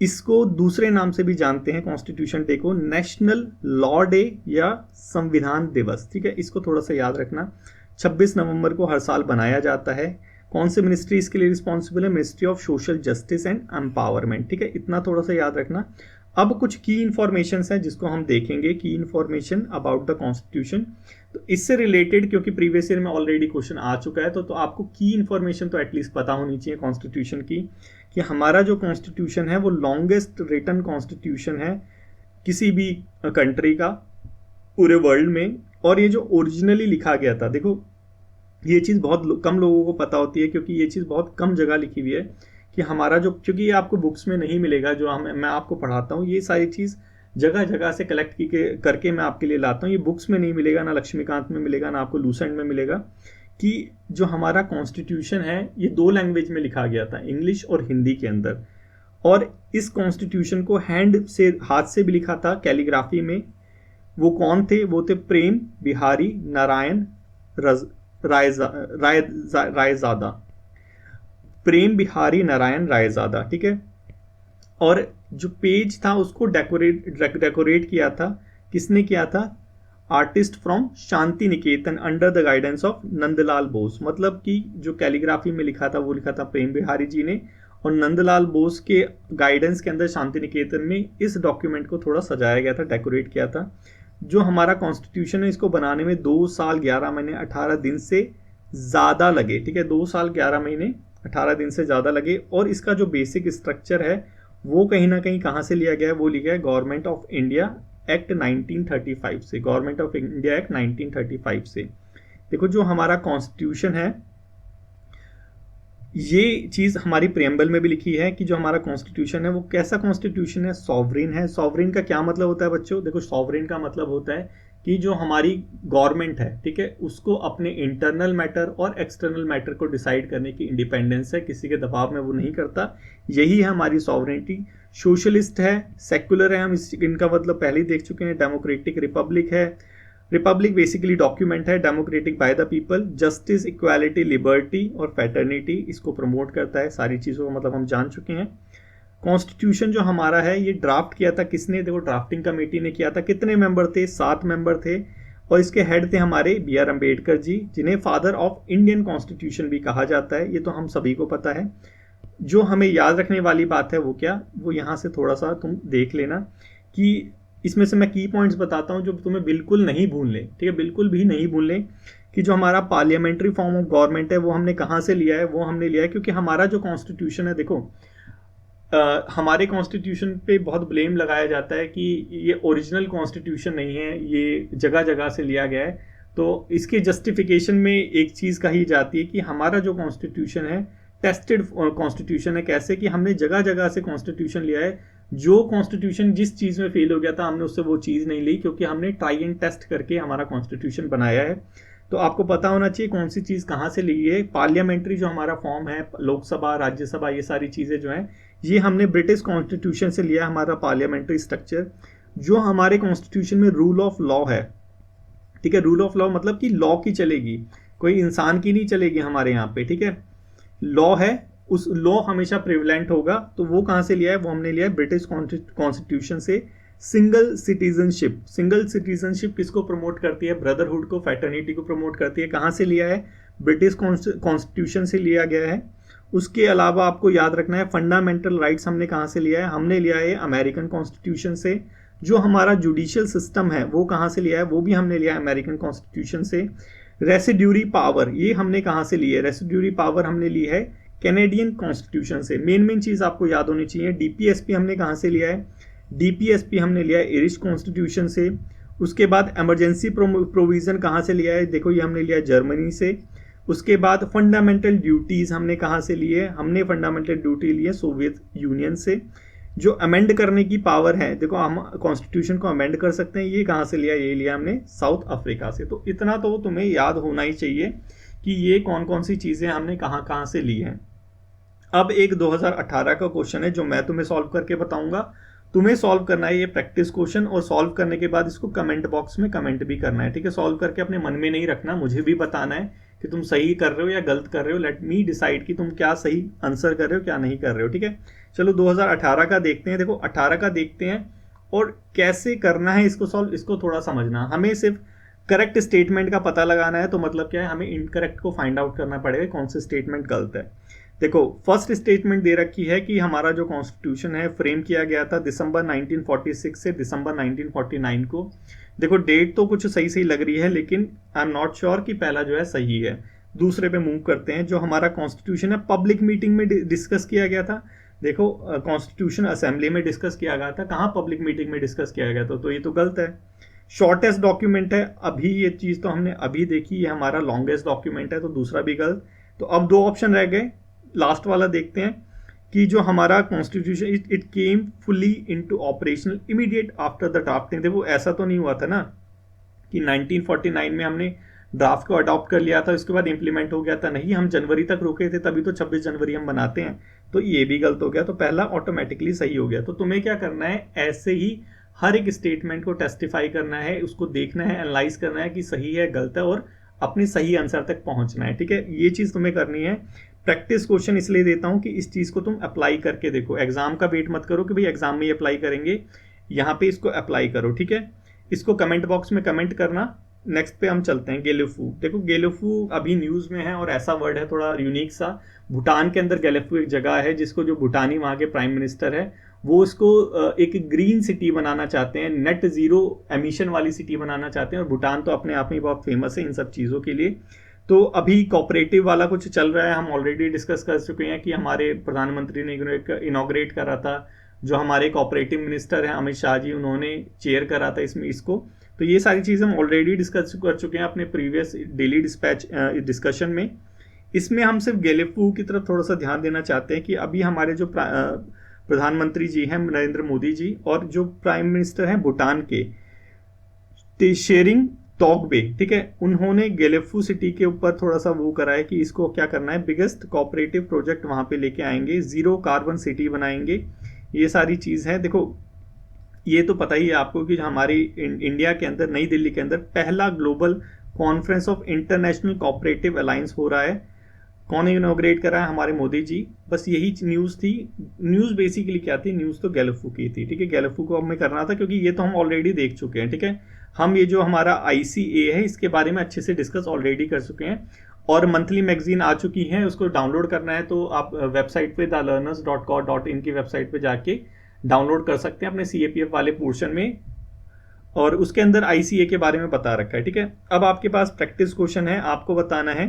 इसको दूसरे नाम से भी जानते हैं कॉन्स्टिट्यूशन डे को, नेशनल लॉ डे या संविधान दिवस, ठीक है। इसको थोड़ा सा याद रखना। 26 नवंबर को हर साल बनाया जाता है। कौन से मिनिस्ट्री इसके लिए रिस्पॉन्सिबल है? Ministry of social justice and empowerment, ठीक है। इतना थोड़ा सा याद रखना। अब कुछ की इंफॉर्मेशन है जिसको हम देखेंगे, की इंफॉर्मेशन अबाउट द कॉन्स्टिट्यूशन। तो इससे रिलेटेड, क्योंकि प्रीवियस ईयर में ऑलरेडी क्वेश्चन आ चुका है, तो आपको की इंफॉर्मेशन तो एटलीस्ट पता होनी चाहिए कॉन्स्टिट्यूशन की, कि हमारा जो कॉन्स्टिट्यूशन है वो लॉन्गेस्ट रिटन कॉन्स्टिट्यूशन है किसी भी कंट्री का पूरे वर्ल्ड में। और ये जो ओरिजिनली लिखा गया था, देखो ये चीज़ बहुत कम लोगों को पता होती है, क्योंकि ये चीज़ बहुत कम जगह लिखी हुई है कि हमारा जो, क्योंकि ये आपको बुक्स में नहीं मिलेगा जो मैं आपको पढ़ाता हूँ, ये सारी चीज़ जगह जगह से कलेक्ट करके मैं आपके लिए लाता हूँ। ये बुक्स में नहीं मिलेगा, ना लक्ष्मीकांत में मिलेगा, ना आपको लूसेंट में मिलेगा। कि जो हमारा कॉन्स्टिट्यूशन है ये 2 लैंग्वेज में लिखा गया था, इंग्लिश और हिंदी के अंदर। और इस कॉन्स्टिट्यूशन को हैंड से, हाथ से भी लिखा था, कैलीग्राफी में। वो कौन थे? वो थे प्रेम बिहारी नारायण रायजादा, प्रेम बिहारी नारायण रायजादा, ठीक है। और जो पेज था उसको डेकोरेट किया था, किसने किया था? Artist from Shanti Niketan under the guidance of Nandlal Bose. मतलब कि जो कैलीग्राफी में लिखा था वो लिखा था प्रेम बिहारी जी ने, और नंदलाल बोस के गाइडेंस के अंदर शांति निकेतन में इस डॉक्यूमेंट को थोड़ा सजाया गया था, डेकोरेट किया था। जो हमारा कॉन्स्टिट्यूशन है इसको बनाने में 2 साल 11 महीने 18 दिन से ज़्यादा लगे, ठीक है। 2 साल 11 महीने 18 दिन से ज़्यादा लगे। और इसका जो बेसिक स्ट्रक्चर है वो कहीं ना कहीं कहाँ से लिया गया है? वो लिया गया है गवर्नमेंट ऑफ इंडिया एक्ट 1935 से, गवर्नमेंट ऑफ इंडिया एक्ट 1935 से। देखो जो हमारा कॉन्स्टिट्यूशन है, ये चीज़ हमारी प्रेम्बल में भी लिखी है कि जो हमारा कॉन्स्टिट्यूशन है वो कैसा कॉन्स्टिट्यूशन है? सॉवरिन है। सॉवरिन का क्या मतलब होता है बच्चों? देखो सॉवरिन का मतलब होता है कि जो हमारी गवर्नमेंट है, ठीक है, उसको अपने इंटरनल मैटर और एक्सटर्नल मैटर को डिसाइड करने की इंडिपेंडेंस है, किसी के दबाव में वो नहीं करता। यही है हमारी सॉवरिनिटी। सोशलिस्ट है, सेक्युलर है, हम इनका मतलब पहले ही देख चुके हैं। डेमोक्रेटिक रिपब्लिक है। रिपब्लिक बेसिकली डॉक्यूमेंट है, democratic by the people. Justice, equality, liberty और फैटर्निटी इसको प्रमोट करता है। सारी चीज़ों का मतलब हम जान चुके हैं। कॉन्स्टिट्यूशन जो हमारा है ये ड्राफ्ट किया था किसने? देखो ड्राफ्टिंग कमेटी ने किया था। कितने मेंबर थे? 7 मेंबर थे। और इसके हेड थे हमारे BR अम्बेडकर जी, जिन्हें फादर ऑफ इंडियन कॉन्स्टिट्यूशन भी कहा जाता है। ये तो हम सभी को पता है। जो हमें याद रखने वाली बात है वो क्या? वो यहाँ से थोड़ा सा तुम देख लेना कि इसमें से मैं की पॉइंट्स बताता हूँ जो तुम्हें बिल्कुल नहीं भूलने, ठीक है, बिल्कुल भी नहीं भूलने। कि जो हमारा पार्लियामेंट्री फॉर्म ऑफ गवर्नमेंट है वो हमने कहाँ से लिया है? वो हमने लिया है क्योंकि हमारा जो कॉन्स्टिट्यूशन है, देखो हमारे कॉन्स्टिट्यूशन पे बहुत ब्लेम लगाया जाता है कि ये ओरिजिनल कॉन्स्टिट्यूशन नहीं है, ये जगह जगह से लिया गया है। तो इसके जस्टिफिकेशन में एक चीज़ कही जाती है कि हमारा जो कॉन्स्टिट्यूशन है टेस्टेड कॉन्स्टिट्यूशन है। कैसे? कि हमने जगह जगह से कॉन्स्टिट्यूशन लिया है। जो कॉन्स्टिट्यूशन जिस चीज़ में फेल हो गया था हमने उससे वो चीज़ नहीं ली, क्योंकि हमने ट्राई एंड टेस्ट करके हमारा कॉन्स्टिट्यूशन बनाया है। तो आपको पता होना चाहिए कौन सी चीज़ कहाँ से ली है। पार्लियामेंट्री जो हमारा फॉर्म है, लोकसभा, राज्यसभा, ये सारी चीज़ें जो हैं ये हमने ब्रिटिश कॉन्स्टिट्यूशन से लिया, हमारा पार्लियामेंट्री स्ट्रक्चर। जो हमारे कॉन्स्टिट्यूशन में रूल ऑफ लॉ है, ठीक है, रूल ऑफ लॉ मतलब कि लॉ की चलेगी, कोई इंसान की नहीं चलेगी हमारे यहाँ पे, ठीक है। लॉ है, उस लॉ हमेशा प्रिवलेंट होगा। तो वो कहाँ से लिया है? वो हमने लिया है ब्रिटिश कॉन्स्टिट्यूशन से। सिंगल सिटीजनशिप, सिंगल सिटीजनशिप किसको प्रमोट करती है? ब्रदरहुड को, फैटर्निटी को प्रमोट करती है। कहाँ से लिया है? ब्रिटिश कॉन्स्टिट्यूशन से लिया गया है। उसके अलावा आपको याद रखना है फंडामेंटल राइट्स हमने कहाँ से लिया है? हमने लिया है अमेरिकन कॉन्स्टिट्यूशन से। जो हमारा जुडिशियल सिस्टम है वो कहाँ से लिया है? वो भी हमने लिया है अमेरिकन कॉन्स्टिट्यूशन से। रेसिड्यूरी पावर ये हमने कहाँ से ली है? रेसिड्यूरी पावर हमने ली है कैनेडियन कॉन्स्टिट्यूशन से। मेन चीज़ आपको याद होनी चाहिए, DPSP हमने कहाँ से लिया है? DPSP हमने लिया है इरिश कॉन्स्टिट्यूशन से। उसके बाद इमरजेंसी प्रोविज़न कहाँ से लिया है, देखो ये हमने लिया है जर्मनी से। उसके बाद फंडामेंटल ड्यूटीज़ हमने कहाँ से लिए, हमने फंडामेंटल ड्यूटी लिए सोवियत यूनियन से। जो अमेंड करने की पावर है, देखो हम कॉन्स्टिट्यूशन को अमेंड कर सकते हैं, ये कहाँ से लिया, ये लिया हमने साउथ अफ्रीका से। तो इतना तो तुम्हें याद होना ही चाहिए कि ये कौन कौन सी चीज़ें हमने कहाँ कहाँ से ली हैं। अब एक 2018 का क्वेश्चन है जो मैं तुम्हें सॉल्व करके बताऊंगा। तुम्हें सॉल्व करना है ये प्रैक्टिस क्वेश्चन, और सॉल्व करने के बाद इसको कमेंट बॉक्स में कमेंट भी करना है, ठीक है। सॉल्व करके अपने मन में नहीं रखना, मुझे भी बताना है कि तुम सही कर रहे हो या गलत कर रहे हो। लेट मी डिसाइड कि तुम क्या सही आंसर कर रहे हो क्या नहीं कर रहे हो, ठीक है। चलो 2018 का देखते हैं। देखो 18 का देखते हैं और कैसे करना है इसको सॉल्व, इसको थोड़ा समझना। हमें सिर्फ करेक्ट स्टेटमेंट का पता लगाना है, तो मतलब क्या है, हमें इनकरेक्ट को फाइंड आउट करना पड़ेगा कौन सा स्टेटमेंट गलत है। देखो फर्स्ट स्टेटमेंट दे रखी है कि हमारा जो कॉन्स्टिट्यूशन है फ्रेम किया गया था दिसंबर 1946 से दिसंबर 1949 को। देखो डेट तो कुछ सही सही लग रही है, लेकिन आई एम नॉट श्योर कि पहला जो है सही है। दूसरे पे मूव करते हैं। जो हमारा कॉन्स्टिट्यूशन है पब्लिक मीटिंग में डिस्कस किया गया था। देखो कॉन्स्टिट्यूशन असेंबली में डिस्कस किया गया था, कहाँ पब्लिक मीटिंग में डिस्कस किया गया था, तो ये तो गलत है। शॉर्टेस्ट डॉक्यूमेंट है, अभी ये चीज़ तो हमने अभी देखी, ये हमारा लॉन्गेस्ट डॉक्यूमेंट है, तो दूसरा भी गलत। तो अब दो ऑप्शन रह गए, लास्ट वाला देखते हैं कि जो हमारा constitution it came fully into operational immediate after the drafting. देखो ऐसा तो नहीं हुआ था ना कि 1949 में हमने ड्राफ्ट को अडॉप्ट कर लिया था उसके बाद इंप्लीमेंट हो गया था, नहीं, हम जनवरी तक रुके थे, तभी तो 26 जनवरी हम बनाते हैं। तो ये भी गलत हो गया, तो पहला ऑटोमेटिकली सही हो गया। तो तुम्हें क्या करना है, ऐसे ही हर एक स्टेटमेंट को टेस्टिफाई करना है, उसको देखना है, एनालाइज करना है कि सही है गलत है, और अपनी सही आंसर तक पहुंचना है, ठीक है। ये चीज़ तुम्हें करनी है। प्रैक्टिस क्वेश्चन इसलिए देता हूं कि इस चीज़ को तुम अप्लाई करके देखो। एग्जाम का वेट मत करो कि भाई एग्जाम में ही अप्लाई करेंगे, यहाँ पे इसको अप्लाई करो, ठीक है। इसको कमेंट बॉक्स में कमेंट करना। नेक्स्ट पे हम चलते हैं, गेलेफू। देखो गेलेफू अभी न्यूज़ में है और ऐसा वर्ड है थोड़ा यूनिक सा। भूटान के अंदर गेलेफू एक जगह है जिसको जो भूटानी वहाँ के प्राइम मिनिस्टर है वो इसको एक ग्रीन सिटी बनाना चाहते हैं, नेट जीरो एमिशन वाली सिटी बनाना चाहते हैं। और भूटान तो अपने आप में बहुत फेमस है इन सब चीज़ों के लिए। तो अभी कोऑपरेटिव वाला कुछ चल रहा है, हम ऑलरेडी डिस्कस कर चुके हैं कि हमारे प्रधानमंत्री ने इनॉग्रेट करा था। जो हमारे कोऑपरेटिव मिनिस्टर हैं अमित शाह जी, उन्होंने चेयर करा था इसको। तो ये सारी चीज़ें हम ऑलरेडी डिस्कस कर चुके हैं अपने प्रीवियस डेली डिस्पैच डिस्कशन में। इसमें हम सिर्फ गेलेफू की तरफ थोड़ा सा ध्यान देना चाहते हैं कि अभी हमारे जो प्रधानमंत्री जी हैं नरेंद्र मोदी जी, और जो प्राइम मिनिस्टर हैं भूटान के शेरिंग टॉगबे, ठीक है, उन्होंने गेलेफू सिटी के ऊपर थोड़ा सा वो करा है कि इसको क्या करना है, बिगेस्ट कोऑपरेटिव प्रोजेक्ट वहाँ पे लेके आएंगे, जीरो कार्बन सिटी बनाएंगे। ये सारी चीज़ है। देखो ये तो पता ही है आपको कि हमारी इंडिया के अंदर, नई दिल्ली के अंदर पहला global conference of international cooperative alliance हो रहा है। कौन इनॉग्रेट कर रहा है, हमारे मोदी जी। बस यही न्यूज़ थी। न्यूज़ बेसिकली क्या थी, न्यूज़ तो गेलेफू की थी, ठीक है। गेलेफू को हमें करना था क्योंकि ये तो हम ऑलरेडी देख चुके हैं, ठीक है। हम ये जो हमारा ICA है इसके बारे में अच्छे से डिस्कस ऑलरेडी कर चुके हैं, और मंथली मैगजीन आ चुकी है। उसको डाउनलोड करना है तो आप वेबसाइट पे thelearners.co.in की वेबसाइट पे जाके डाउनलोड कर सकते हैं अपने CAPF वाले पोर्शन में, और उसके अंदर ICA के बारे में बता रखा है, ठीक है। अब आपके पास प्रैक्टिस क्वेश्चन है, आपको बताना है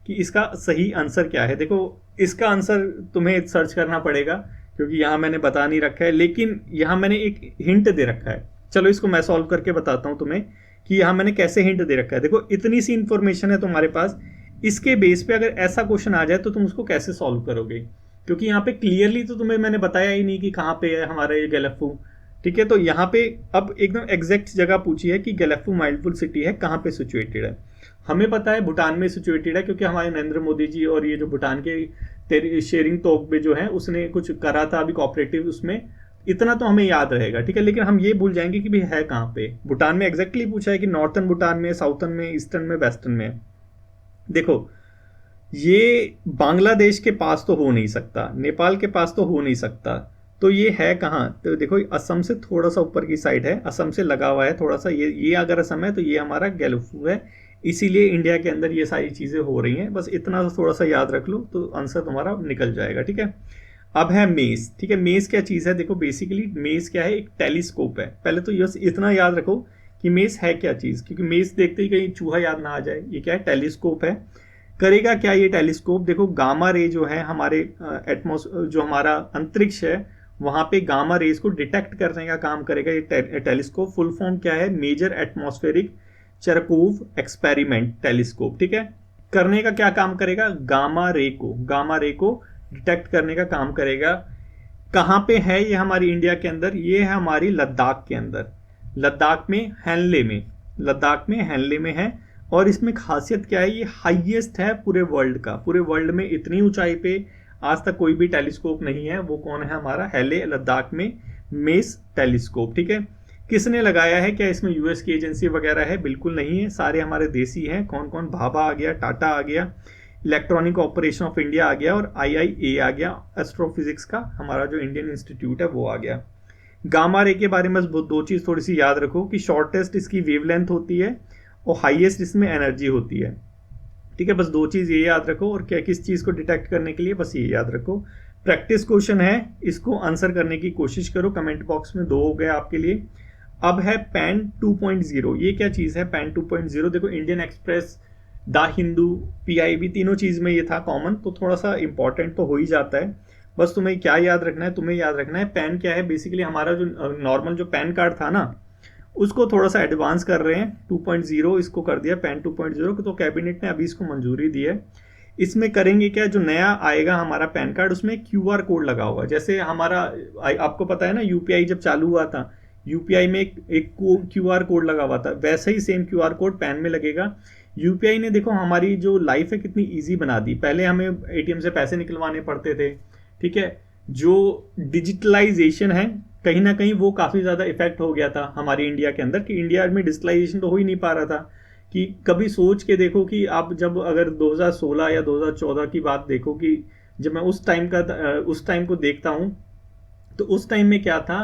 कि इसका सही आंसर क्या है। देखो इसका आंसर तुम्हें सर्च करना पड़ेगा क्योंकि यहाँ मैंने बता नहीं रखा है, लेकिन यहाँ मैंने एक हिंट दे रखा है। चलो इसको मैं सॉल्व करके बताता हूँ तुम्हें कि यहाँ मैंने कैसे हिंट दे रखा है। देखो इतनी सी इंफॉर्मेशन है तुम्हारे पास, इसके बेस पे अगर ऐसा क्वेश्चन आ जाए तो तुम उसको कैसे सॉल्व करोगे, क्योंकि यहाँ पे क्लियरली तो तुम्हें मैंने बताया ही नहीं कि कहाँ पे है हमारा ये गेलेफू, ठीक है। तो यहाँ पे अब एकदम एग्जैक्ट जगह पूछी है कि गेलेफू माइल्डफुल सिटी है कहाँ पे सिचुएटेड है। हमें पता है भूटान में सिचुएटेड है क्योंकि हमारे नरेंद्र मोदी जी और ये जो भूटान के शेरिंग टोगबे जो है उसने कुछ करा था अभी कोऑपरेटिव, उसमें इतना तो हमें याद रहेगा, ठीक है। लेकिन हम ये भूल जाएंगे कि भाई है कहाँ पे। भूटान में एग्जैक्टली पूछा है कि नॉर्थन भूटान में, साउथर्न में, ईस्टर्न में, वेस्टर्न में। देखो ये बांग्लादेश के पास तो हो नहीं सकता, नेपाल के पास तो हो नहीं सकता, तो ये है कहाँ, तो देखो असम से थोड़ा सा ऊपर की साइड है, असम से लगा हुआ है थोड़ा सा, ये अगर असम है तो ये हमारा गेलेफू है। इसीलिए इंडिया के अंदर ये सारी चीज़ें हो रही हैं। बस इतना थोड़ा सा याद रख लो तो आंसर तुम्हारा निकल जाएगा, ठीक है। अब है मेज, ठीक है। मेज क्या चीज़ है, देखो बेसिकली मेज क्या है, एक टेलीस्कोप है। पहले तो ये इतना याद रखो कि मेज है क्या चीज़, क्योंकि मेज देखते ही कहीं चूहा याद ना आ जाए। ये क्या है, टेलीस्कोप है। करेगा क्या ये टेलीस्कोप, देखो गामा रे जो है हमारे जो हमारा अंतरिक्ष है वहाँ पे गामा रेज को डिटेक्ट करने का काम करेगा ये टेलीस्कोप। फुल फॉर्म क्या है? मेजर एटमॉस्फेरिक चरकोव एक्सपेरिमेंट टेलीस्कोप, ठीक है। करने का क्या काम करेगा? गामा रे को डिटेक्ट करने का काम करेगा। कहाँ पे है ये? हमारी इंडिया के अंदर। ये है हमारी लद्दाख के अंदर, लद्दाख में हैनले में है। और इसमें खासियत क्या है? ये हाईएस्ट है पूरे वर्ल्ड का। पूरे वर्ल्ड में इतनी ऊंचाई पे आज तक कोई भी टेलीस्कोप नहीं है। वो कौन है? हमारा हैले लद्दाख में मेस टेलीस्कोप, ठीक है। किसने लगाया है? क्या इसमें यूएस की एजेंसी वगैरह है? बिल्कुल नहीं है, सारे हमारे देसी हैं। कौन कौन? भाभा आ गया, टाटा आ गया, इलेक्ट्रॉनिक कॉर्पोरेशन ऑफ इंडिया आ गया, और IIA आ गया, एस्ट्रोफिजिक्स का हमारा जो इंडियन इंस्टीट्यूट है वो आ गया। गामा रे के बारे में बस दो चीज़ थोड़ी सी याद रखो कि शॉर्टेस्ट इसकी वेवलेंथ होती है और हाईएस्ट इसमें एनर्जी होती है, ठीक है। बस दो चीज़ ये याद रखो। और क्या किस चीज़ को डिटेक्ट करने के लिए? बस ये याद रखो। प्रैक्टिस क्वेश्चन है, इसको आंसर करने की कोशिश करो। कमेंट बॉक्स में 2 हो गए आपके लिए। अब है पैन 2.0। ये क्या चीज़ है पैन 2.0? देखो, Indian express, the Hindu, PIB तीनों चीज़ में ये था कॉमन, तो थोड़ा सा इंपॉर्टेंट तो हो ही जाता है। बस तुम्हें क्या याद रखना है? तुम्हें याद रखना है पैन क्या है। बेसिकली हमारा जो नॉर्मल जो पैन कार्ड था ना, उसको थोड़ा सा एडवांस कर रहे हैं। 2.0 इसको कर दिया पैन 2.0, तो कैबिनेट ने अभी इसको मंजूरी दी है। इसमें करेंगे क्या? जो नया आएगा हमारा पैन कार्ड, उसमें QR कोड लगा होगा। जैसे हमारा आपको पता है ना, UPI जब चालू हुआ था, UPI में एक QR कोड लगा हुआ था, वैसे ही सेम QR कोड पैन में लगेगा। UPI ने देखो हमारी जो लाइफ है कितनी ईजी बना दी। पहले हमें ATM से पैसे निकलवाने पड़ते थे, ठीक है। जो डिजिटलाइजेशन है कहीं ना कहीं वो काफ़ी ज़्यादा इफेक्ट हो गया था हमारी इंडिया के अंदर, कि इंडिया में डिजिटलाइजेशन तो हो ही नहीं पा रहा था। कि कभी सोच के देखो कि आप जब अगर 2016 या 2014 की बात देखो, कि जब मैं उस टाइम को देखता हूँ, तो उस टाइम में क्या था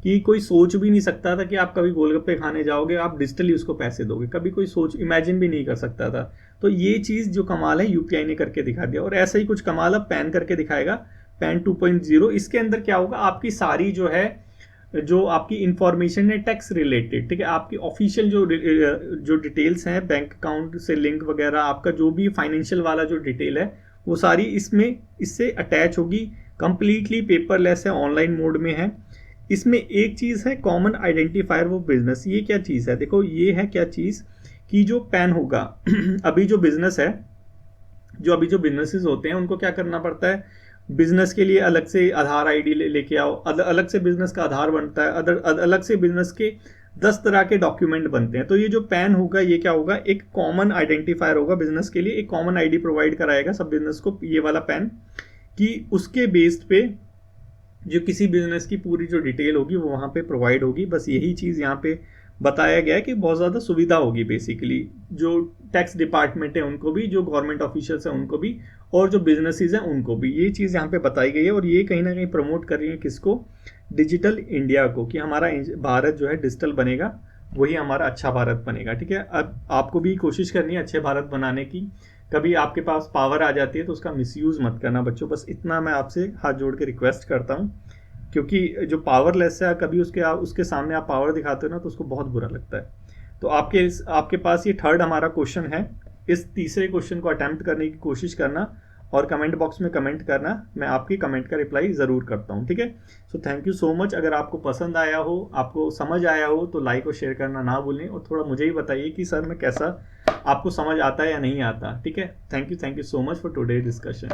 कि कोई सोच भी नहीं सकता था कि आप कभी गोलगप्पे खाने जाओगे, आप डिजिटली उसको पैसे दोगे। कभी कोई सोच इमेजिन भी नहीं कर सकता था। तो ये चीज़ जो कमाल है UPI ने करके दिखा दिया, और ऐसा ही कुछ कमाल अब पैन करके दिखाएगा, पैन 2.0। इसके अंदर क्या होगा? आपकी सारी जो आपकी इंफॉर्मेशन है टैक्स रिलेटेड, ठीक है, आपकी ऑफिशियल जो डिटेल्स हैं, बैंक अकाउंट से लिंक वगैरह, आपका जो भी फाइनेंशियल वाला जो डिटेल है, वो सारी इससे अटैच होगी। कंप्लीटली पेपरलेस है, ऑनलाइन मोड में है। इसमें एक चीज़ है कॉमन आइडेंटिफायर वो बिजनेस। ये क्या चीज़ है? देखो, ये है क्या चीज़ कि जो पैन होगा अभी जो बिजनेस है, जो अभी जो बिजनेसेस होते हैं, उनको क्या करना पड़ता है? बिजनेस के लिए अलग से आधार ID लेके आओ, अलग से बिजनेस का आधार बनता है, अलग से बिजनेस के 10 तरह के डॉक्यूमेंट बनते हैं। तो ये जो पैन होगा, ये क्या होगा? एक कॉमन आइडेंटिफायर होगा बिजनेस के लिए, एक कॉमन ID प्रोवाइड कराएगा सब बिजनेस को, ये वाला पैन, कि उसके बेस्ड पे जो किसी बिजनेस की पूरी जो डिटेल होगी वो वहाँ पे प्रोवाइड होगी। बस यही चीज़ यहाँ पे बताया गया है कि बहुत ज़्यादा सुविधा होगी बेसिकली, जो टैक्स डिपार्टमेंट है उनको भी, जो गवर्नमेंट ऑफिशियल्स हैं उनको भी, और जो बिजनेसेस हैं उनको भी। ये चीज़ यहाँ पे बताई गई है, और ये कहीं ना कहीं प्रमोट कर रही है किसको? डिजिटल इंडिया को, कि हमारा भारत जो है डिजिटल बनेगा, वही हमारा अच्छा भारत बनेगा, ठीक है। अब आपको भी कोशिश करनी है अच्छे भारत बनाने की। कभी आपके पास पावर आ जाती है तो उसका मिसयूज़ मत करना बच्चों, बस इतना मैं आपसे हाथ जोड़ के रिक्वेस्ट करता हूँ। क्योंकि जो पावरलेस है, कभी उसके सामने आप पावर दिखाते हो ना, तो उसको बहुत बुरा लगता है। तो आपके पास ये थर्ड हमारा क्वेश्चन है। इस तीसरे क्वेश्चन को अटेम्प्ट करने की कोशिश करना, और कमेंट बॉक्स में कमेंट करना। मैं आपकी कमेंट का रिप्लाई ज़रूर करता हूँ, ठीक है। So thank you so much. अगर आपको पसंद आया हो, आपको समझ आया हो, तो लाइक और शेयर करना ना भूलें, और थोड़ा मुझे ही बताइए कि सर मैं कैसा, आपको समझ आता है या नहीं आता, ठीक है। Thank you so much for today discussion.